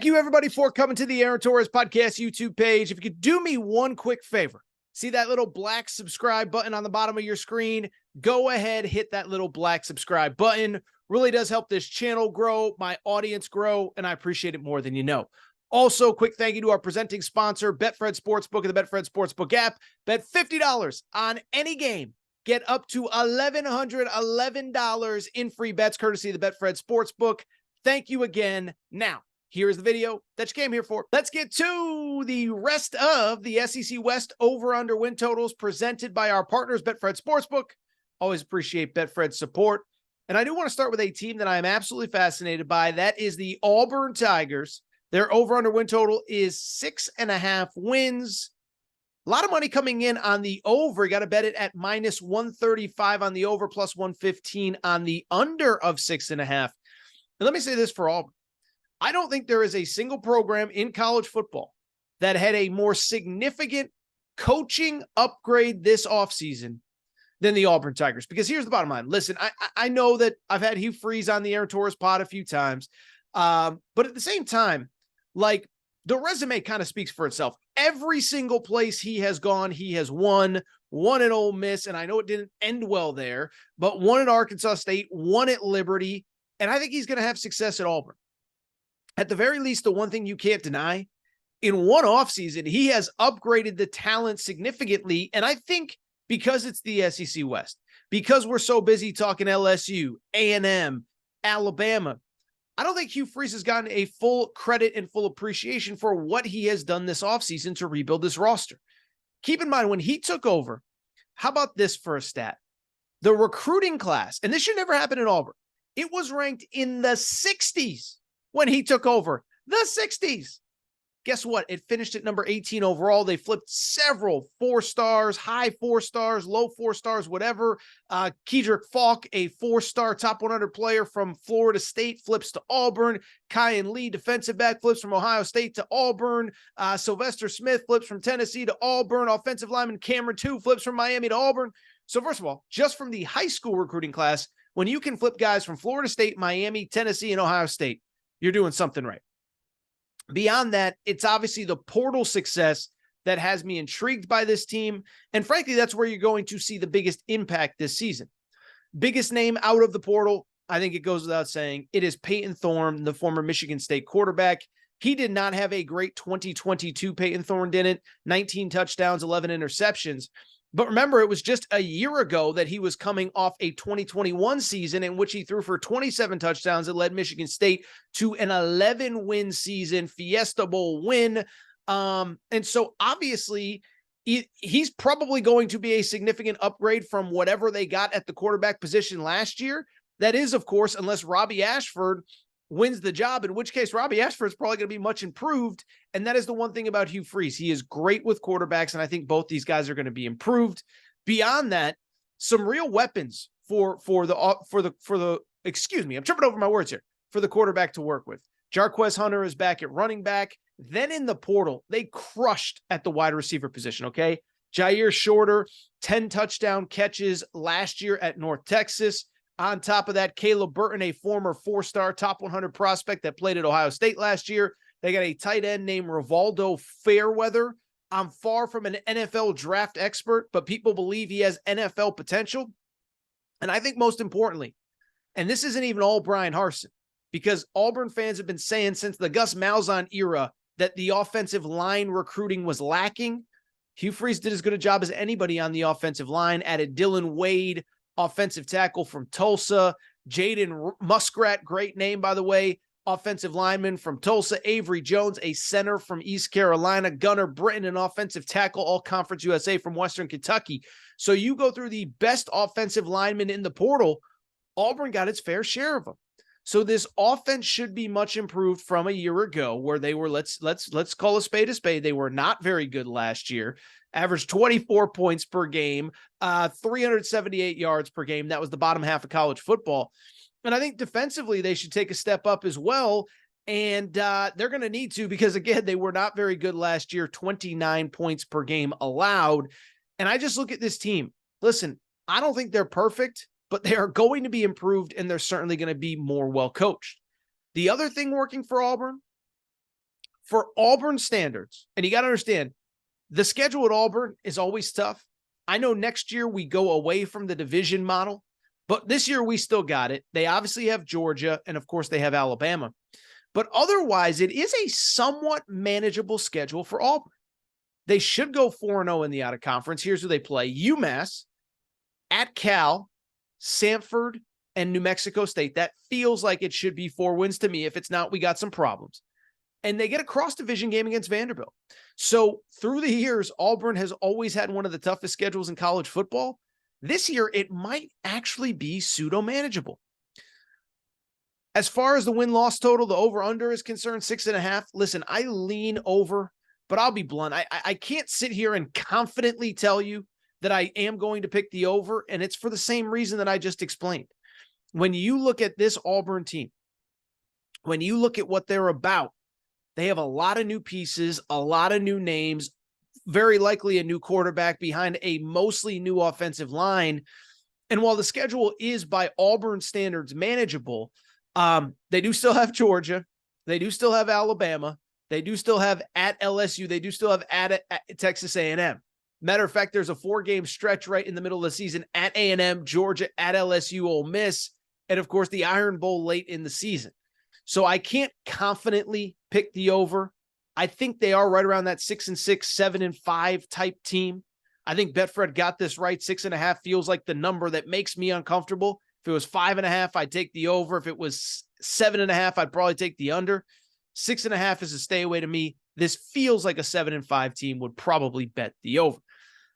Thank you, everybody, for coming to the Aaron Torres Podcast YouTube page. If you could do me one quick favor, see that little black subscribe button on the bottom of your screen? Go ahead, hit that little black subscribe button. Really does help this channel grow, my audience grow, and I appreciate it more than you know. Also, quick thank you to our presenting sponsor, Betfred Sportsbook and the Betfred Sportsbook app. Bet $50 on any game. Get up to $1,111 in free bets courtesy of the Betfred Sportsbook. Thank you again. Now, here's the video that you came here for. Let's get to the rest of the SEC West over-under win totals presented by our partners, Betfred Sportsbook. Always appreciate Betfred's support. And I do want to start with a team that I'm absolutely fascinated by. That is the Auburn Tigers. Their over-under win total is 6.5 wins. A lot of money coming in on the over. You got to bet it at minus 135 on the over, plus 115 on the under of 6.5. And let me say this for Auburn. I don't think there is a single program in college football that had a more significant coaching upgrade this offseason than the Auburn Tigers. Because here's the bottom line. Listen, I know that I've had Hugh Freeze on the Aaron Torres pod a few times. But at the same time, like, the resume kind of speaks for itself. Every single place he has gone, he has won at Ole Miss. And I know it didn't end well there, but won at Arkansas State, won at Liberty. And I think he's going to have success at Auburn. At the very least, the one thing you can't deny, in one offseason, he has upgraded the talent significantly. And I think because it's the SEC West, because we're so busy talking LSU, A&M, Alabama, I don't think Hugh Freeze has gotten a full credit and full appreciation for what he has done this offseason to rebuild this roster. Keep in mind, when he took over, how about this for a stat? The recruiting class, and this should never happen in Auburn, it was ranked in the 60s when he took over. The 60s. Guess what? It finished at number 18 overall. They flipped several 4 stars, high 4 stars, low 4 stars, whatever. Kedrick Falk, a 4-star top 100 player from Florida State, flips to Auburn. Kyan Lee, defensive back, flips from Ohio State to Auburn. Sylvester Smith flips from Tennessee to Auburn. Offensive lineman Cameron Two flips from Miami to Auburn. So first of all, just from the high school recruiting class, when you can flip guys from Florida State, Miami, Tennessee, and Ohio State, you're doing something right. Beyond that, it's obviously the portal success that has me intrigued by this team. And frankly, that's where you're going to see the biggest impact this season. Biggest name out of the portal, I think it goes without saying, it is Peyton Thorne, the former Michigan State quarterback. He did not have a great 2022. Peyton Thorne didn't. 19 touchdowns, 11 interceptions. But remember, it was just a year ago that he was coming off a 2021 season in which he threw for 27 touchdowns and led Michigan State to an 11-win season, Fiesta Bowl win. And so obviously he's probably going to be a significant upgrade from whatever they got at the quarterback position last year. That is, of course, unless Robbie Ashford wins the job, in which case Robbie Ashford is probably going to be much improved. And that is the one thing about Hugh Freeze. He is great with quarterbacks, and I think both these guys are going to be improved. Beyond that, some real weapons for the excuse me, I'm tripping over my words here, for the quarterback to work with. Jarquez Hunter is back at running back. Then in the portal, they crushed at the wide receiver position, okay? Jair Shorter, 10 touchdown catches last year at North Texas. On top of that, Caleb Burton, a former 4-star top 100 prospect that played at Ohio State last year. They got a tight end named Rivaldo Fairweather. I'm far from an NFL draft expert, but people believe he has NFL potential. And I think most importantly, and this isn't even all Brian Harsin, because Auburn fans have been saying since the Gus Malzahn era that the offensive line recruiting was lacking. Hugh Freeze did as good a job as anybody on the offensive line, added Dylan Wade, offensive tackle from Tulsa, Jaden Muskrat, great name, by the way, offensive lineman from Tulsa, Avery Jones, a center from East Carolina, Gunnar Britton, an offensive tackle, all Conference USA from Western Kentucky. So you go through the best offensive linemen in the portal, Auburn got its fair share of them. So this offense should be much improved from a year ago where they were, let's call a spade a spade. They were not very good last year. Averaged 24 points per game, 378 yards per game. That was the bottom half of college football. And I think defensively, they should take a step up as well. And they're going to need to, because again, they were not very good last year, 29 points per game allowed. And I just look at this team. Listen, I don't think they're perfect, but they are going to be improved, and they're certainly going to be more well coached. The other thing working for Auburn, For Auburn standards, and you got to understand, the schedule at Auburn is always tough. I know next year we go away from the division model, but this year we still got it. They obviously have Georgia, and of course they have Alabama. But otherwise, it is a somewhat manageable schedule for Auburn. They should go 4-0 in the out-of-conference. Here's who they play: UMass, at Cal, Samford, and New Mexico State. That feels like it should be 4 wins to me. If it's not, we got some problems. And they get a cross-division game against Vanderbilt. So through the years, Auburn has always had one of the toughest schedules in college football. This year, it might actually be pseudo-manageable. As far as the win-loss total, the over-under is concerned, 6.5. Listen, I lean over, but I'll be blunt. I can't sit here and confidently tell you that I am going to pick the over, and it's for the same reason that I just explained. When you look at this Auburn team, when you look at what they're about, they have a lot of new pieces, a lot of new names, very likely a new quarterback behind a mostly new offensive line. And while the schedule is by Auburn standards manageable, they do still have Georgia. They do still have Alabama. They do still have at LSU. They do still have at Texas A&M. Matter of fact, there's a 4-game stretch right in the middle of the season at A&M, Georgia, at LSU, Ole Miss, and of course the Iron Bowl late in the season. So I can't confidently pick the over. I think they are right around that 6-6, 7-5 type team. I think Betfred got this right. 6.5 feels like the number that makes me uncomfortable. If it was 5.5, I'd take the over. If it was 7.5, I'd probably take the under. 6.5 is a stay away to me. This feels like a 7-5 team would probably bet the over.